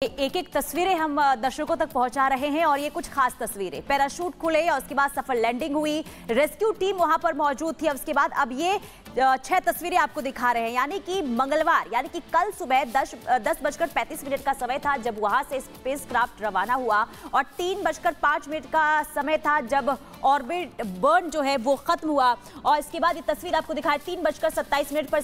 एक एक तस्वीरें हम दर्शकों तक पहुंचा रहे हैं और ये कुछ खास तस्वीरें। पैराशूट खुले और उसके बाद सफल लैंडिंग हुई, रेस्क्यू टीम वहां पर मौजूद थी। उसके बाद अब ये 6 तस्वीरें आपको दिखा रहे हैं, यानी कि मंगलवार यानी कि कल सुबह 10:35 का समय था जब वहां से स्पेसक्राफ्ट रवाना हुआ और 3:05 का समय था जब ऑर्बिट बर्न जो है वो खत्म हुआ। और इसके बाद ये तस्वीर आपको दिखाई 3:27 पर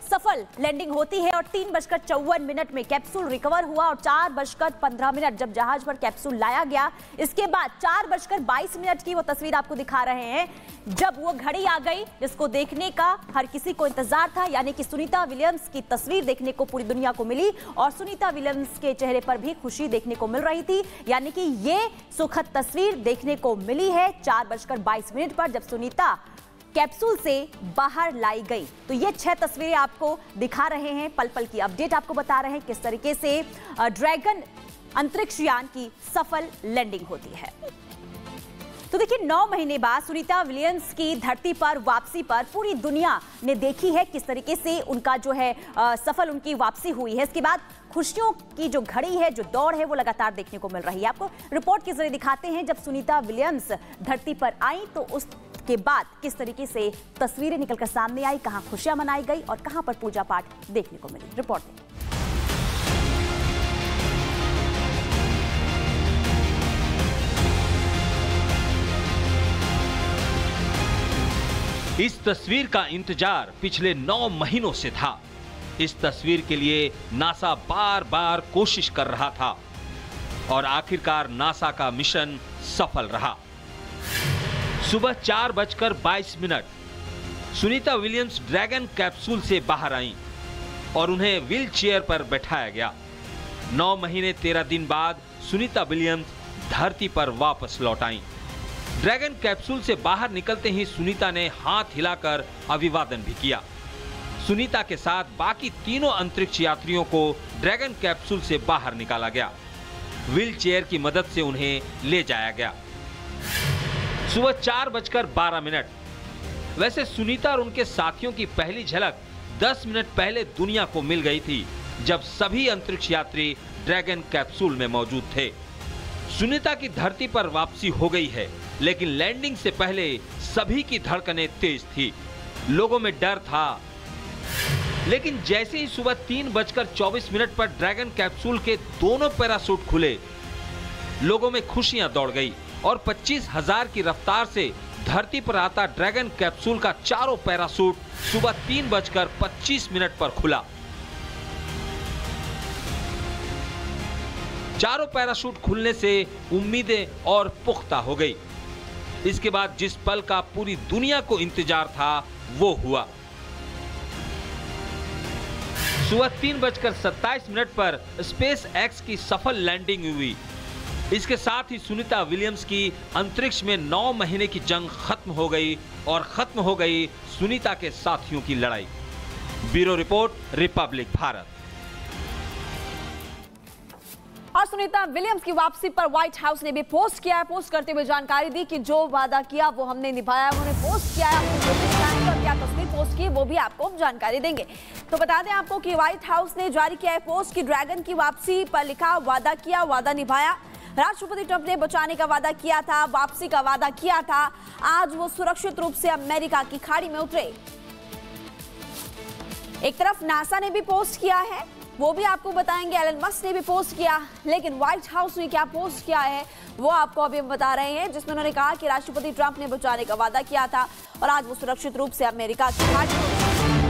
सफल लैंडिंग होती है और 3:54 में कैप्सूल रिकवर हुआ और 4:15 जब जहाज पर कैप्सूल लाया गया। इसके बाद 4:22 की वो तस्वीर आपको दिखा रहे हैं जब वो घड़ी आ गई जिसको देखने का हर किसी को इंतजार था, यानी कि सुनीता विलियम्स की तस्वीर देखने को पूरी दुनिया को मिली और सुनीता विलियम्स के चेहरे पर भी खुशी देखने को मिल रही थी, यानी कि ये सुखद तस्वीर देखने को मिली है 4:22 पर जब सुनीता कैप्सूल से बाहर लाई गई। तो ये 6 तस्वीरें आपको दिखा रहे हैं, पल पल की अपडेट आपको बता रहे हैं किस तरीके से ड्रैगन अंतरिक्ष यान की सफल लैंडिंग होती है। तो देखिए 9 महीने बाद सुनीता विलियम्स की धरती पर वापसी पर पूरी दुनिया ने देखी है किस तरीके से उनका जो है सफल उनकी वापसी हुई है। इसके बाद खुशियों की जो घड़ी है, जो दौड़ है, वो लगातार देखने को मिल रही है। आपको रिपोर्ट के जरिए दिखाते हैं जब सुनीता विलियम्स धरती पर आई तो उसके बाद किस तरीके से तस्वीरें निकलकर सामने आई, कहां खुशियां मनाई गई और कहां पर पूजा पाठ देखने को मिली। रिपोर्ट दें। इस तस्वीर का इंतजार पिछले 9 महीनों से था। इस तस्वीर के लिए नासा बार बार कोशिश कर रहा था और आखिरकार नासा का मिशन सफल रहा। सुबह 4:22 सुनीता विलियम्स ड्रैगन कैप्सूल से बाहर आईं और उन्हें व्हील चेयर पर बैठाया गया। 9 महीने 13 दिन बाद सुनीता विलियम्स धरती पर वापस लौट आईं। ड्रैगन कैप्सूल से बाहर निकलते ही सुनीता ने हाथ हिलाकर अभिवादन भी किया। सुनीता के साथ बाकी तीनों अंतरिक्ष यात्रियों को ड्रैगन कैप्सूल से बाहर निकाला गया। व्हील चेयर की मदद से उन्हें ले जाया गया। सुबह 4:12। वैसे सुनीता और उनके साथियों की पहली झलक 10 मिनट पहले दुनिया को मिल गई थी जब सभी अंतरिक्ष यात्री ड्रैगन कैप्सूल में मौजूद थे। सुनीता की धरती पर वापसी हो गई है, लेकिन लैंडिंग से पहले सभी की धड़कनें तेज थी, लोगों में डर था। लेकिन जैसे ही सुबह 3:24 पर ड्रैगन कैप्सूल के दोनों पैराशूट खुले, लोगों में खुशियां दौड़ गई और 25,000 की रफ्तार से धरती पर आता ड्रैगन कैप्सूल का चारों पैराशूट सुबह 3:25 पर खुला। चारों पैराशूट खुलने से उम्मीदें और पुख्ता हो गई। इसके बाद जिस पल का पूरी दुनिया को इंतजार था वो हुआ। सुबह 3:27 पर स्पेस एक्स की सफल लैंडिंग हुई। इसके साथ ही सुनीता विलियम्स की अंतरिक्ष में 9 महीने की जंग खत्म हो गई और खत्म हो गई सुनीता के साथियों की लड़ाई। Bureau report, Republic Bharat. और सुनीता विलियम्स की वापसी पर व्हाइट हाउस ने भी पोस्ट किया है। पोस्ट करते हुए जानकारी दी कि जो वादा किया वो हमने निभाया। उन्होंने पोस्ट किया है, और क्या तस्वीर पोस्ट की वो भी आपको जानकारी देंगे। तो बता दें आपको कि व्हाइट हाउस ने जारी किया है पोस्ट कि ड्रैगन की वापसी पर लिखा, वादा किया, वादा निभाया। राष्ट्रपति ट्रंप ने बचाने का वादा किया था, वापसी का वादा किया था। आज वो सुरक्षित रूप से अमेरिका की खाड़ी में उतरे। एक तरफ नासा ने भी पोस्ट किया है, वो भी आपको बताएंगे। एलन मस्क ने भी पोस्ट किया, लेकिन व्हाइट हाउस ने क्या पोस्ट किया है वो आपको अभी हम बता रहे हैं, जिसमें उन्होंने कहा कि राष्ट्रपति ट्रंप ने बचाने का वादा किया था और आज वो सुरक्षित रूप से अमेरिका की खाड़ी में।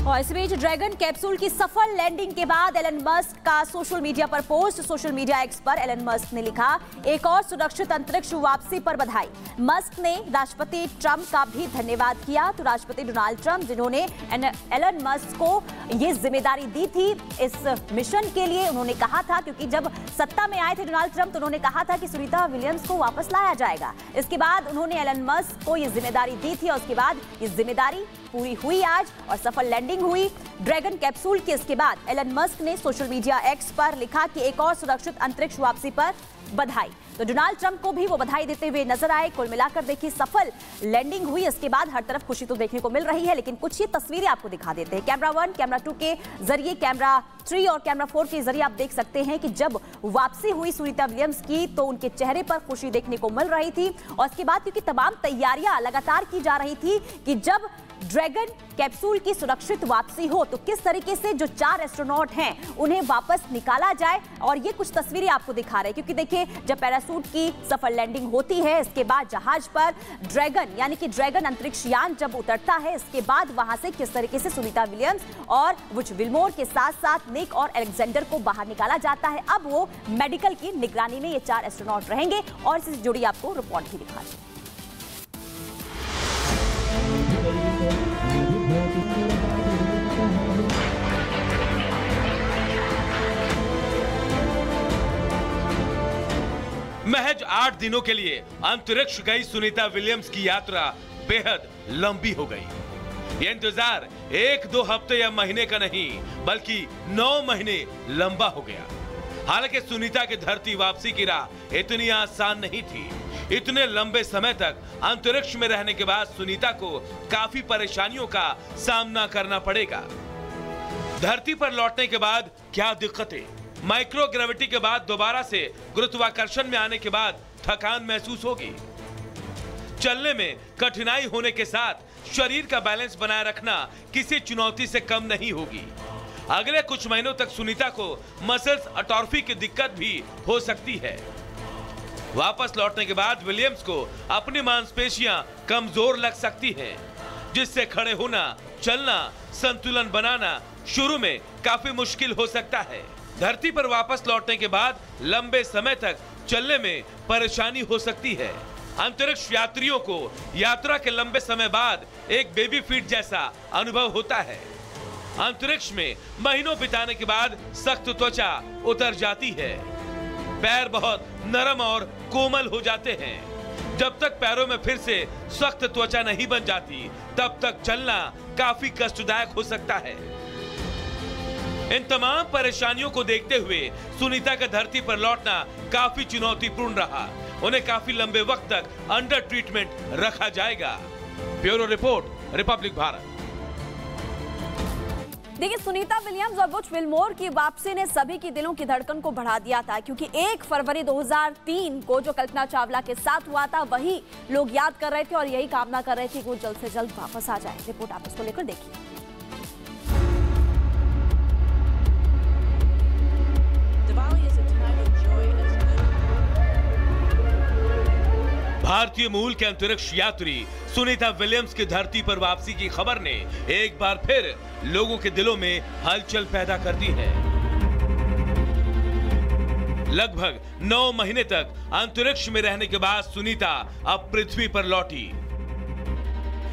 और इस बीच ड्रैगन कैप्सूल की सफल लैंडिंग के बाद एलन मस्क का सोशल मीडिया पर पोस्ट। सोशल मीडिया एक्स पर एलन मस्क ने लिखा, एक और सुरक्षित अंतरिक्ष वापसी पर बधाई। मस्क ने राष्ट्रपति ट्रंप का भी धन्यवाद किया। तो राष्ट्रपति डोनाल्ड ट्रंप जिन्होंने एलन मस्क को ये जिम्मेदारी दी थी इस मिशन के लिए, उन्होंने कहा था, क्योंकि जब सत्ता में आए थे डोनाल्ड ट्रंप तो उन्होंने कहा था कि सुनीता विलियम्स को वापस लाया जाएगा। इसके बाद उन्होंने एलन मस्क को ये जिम्मेदारी दी थी और उसके बाद ये जिम्मेदारी पूरी हुई आज और सफल लैंडिंग हुई ड्रैगन कैप्सूल के। इसके बाद एलन मस्क ने सोशल मीडिया एक्स पर लिखा कि एक और सुरक्षित अंतरिक्ष वापसी पर बधाई। तो डोनाल्ड ट्रंप को भी वो बधाई देते हुए नजर आए। कुल मिलाकर देखिए सफल लैंडिंग हुई, इसके बाद हर तरफ खुशी तो देखने को मिल रही है, लेकिन कुछ ही तस्वीरें आपको दिखा देते हैं। कैमरा 1, कैमरा 2 के जरिए कैमरा कैमरा 3 और कैमरा 4 के जरिए आप देख सकते हैं कि जब वापसी हुई सुनीता विलियम्स की तो उनके चेहरे पर खुशी देखने को मिल रही थी। और इसके बाद क्योंकि तमाम तैयारियां लगातार की जा रही थी कि जब ड्रैगन कैप्सूल की सुरक्षित वापसी हो तो किस तरीके से जो 4 एस्ट्रोनॉट हैं उन्हें वापस निकाला जाए। और ये कुछ तस्वीरें आपको दिखा रहे हैं क्योंकि देखिए जब पैराशूट की सफल लैंडिंग होती है, इसके बाद जहाज पर ड्रैगन यानी कि ड्रैगन अंतरिक्ष यान जब उतरता है, इसके बाद वहां से किस तरीके से सुनीता विलियम्स और वुच विलमोर के साथ साथ निक और अलेक्जेंडर को बाहर निकाला जाता है। अब वो मेडिकल की निगरानी में ये 4 एस्ट्रोनॉट रहेंगे और इससे जुड़ी आपको रिपोर्ट भी दिखा रहे हैं। महज 8 दिनों के लिए अंतरिक्ष गई सुनीता विलियम्स की यात्रा बेहद लंबी हो गई। ये इंतजार 1-2 हफ्ते या महीने का नहीं बल्कि 9 महीने लंबा हो गया। हालांकि सुनीता की धरती वापसी की राह इतनी आसान नहीं थी। इतने लंबे समय तक अंतरिक्ष में रहने के बाद सुनीता को काफी परेशानियों का सामना करना पड़ेगा। धरती पर लौटने के बाद क्या दिक्कतें, माइक्रो ग्रेविटी के बाद दोबारा से गुरुत्वाकर्षण में आने के बाद थकान महसूस होगी, चलने में कठिनाई होने के साथ शरीर का बैलेंस बनाए रखना किसी चुनौती से कम नहीं होगी। अगले कुछ महीनों तक सुनीता को मसल्स अटॉर्फी की दिक्कत भी हो सकती है। वापस लौटने के बाद विलियम्स को अपनी मांसपेशियां कमजोर लग सकती हैं, जिससे खड़े होना, चलना, संतुलन बनाना शुरू में काफी मुश्किल हो सकता है। धरती पर वापस लौटने के बाद लंबे समय तक चलने में परेशानी हो सकती है। अंतरिक्ष यात्रियों को यात्रा के लंबे समय बाद एक बेबी फीट जैसा अनुभव होता है। अंतरिक्ष में महीनों बिताने के बाद सख्त त्वचा उतर जाती है, पैर बहुत नरम और कोमल हो जाते हैं। जब तक पैरों में फिर से सख्त त्वचा नहीं बन जाती तब तक चलना काफी कष्टदायक हो सकता है। इन तमाम परेशानियों को देखते हुए सुनीता का धरती पर लौटना काफी चुनौतीपूर्ण रहा। उन्हें काफी लंबे वक्त तक अंडर ट्रीटमेंट रखा जाएगा। Bureau report, Republic Bharat. देखिए, सुनीता विलियम्स और वुच विलमोर की वापसी ने सभी की दिलों की धड़कन को बढ़ा दिया था, क्योंकि 1 फरवरी 2003 को जो कल्पना चावला के साथ हुआ था वही लोग याद कर रहे थे और यही कामना कर रहे थे कि वो जल्द से जल्द वापस आ जाए। रिपोर्ट आप इसको लेकर देखिए। भारतीय मूल के अंतरिक्ष यात्री सुनीता विलियम्स की धरती पर वापसी की खबर ने एक बार फिर लोगों के दिलों में हलचल पैदा कर दी है। लगभग 9 महीने तक अंतरिक्ष में रहने के बाद सुनीता अब पृथ्वी पर लौटी,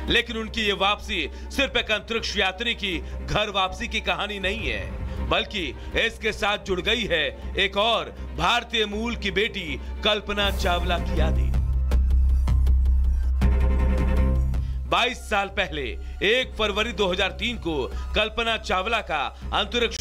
लेकिन उनकी ये वापसी सिर्फ एक अंतरिक्ष यात्री की घर वापसी की कहानी नहीं है, बल्कि इसके साथ जुड़ गई है एक और भारतीय मूल की बेटी कल्पना चावला की यादें। 22 साल पहले 1 फरवरी 2003 को कल्पना चावला का अंतरिक्ष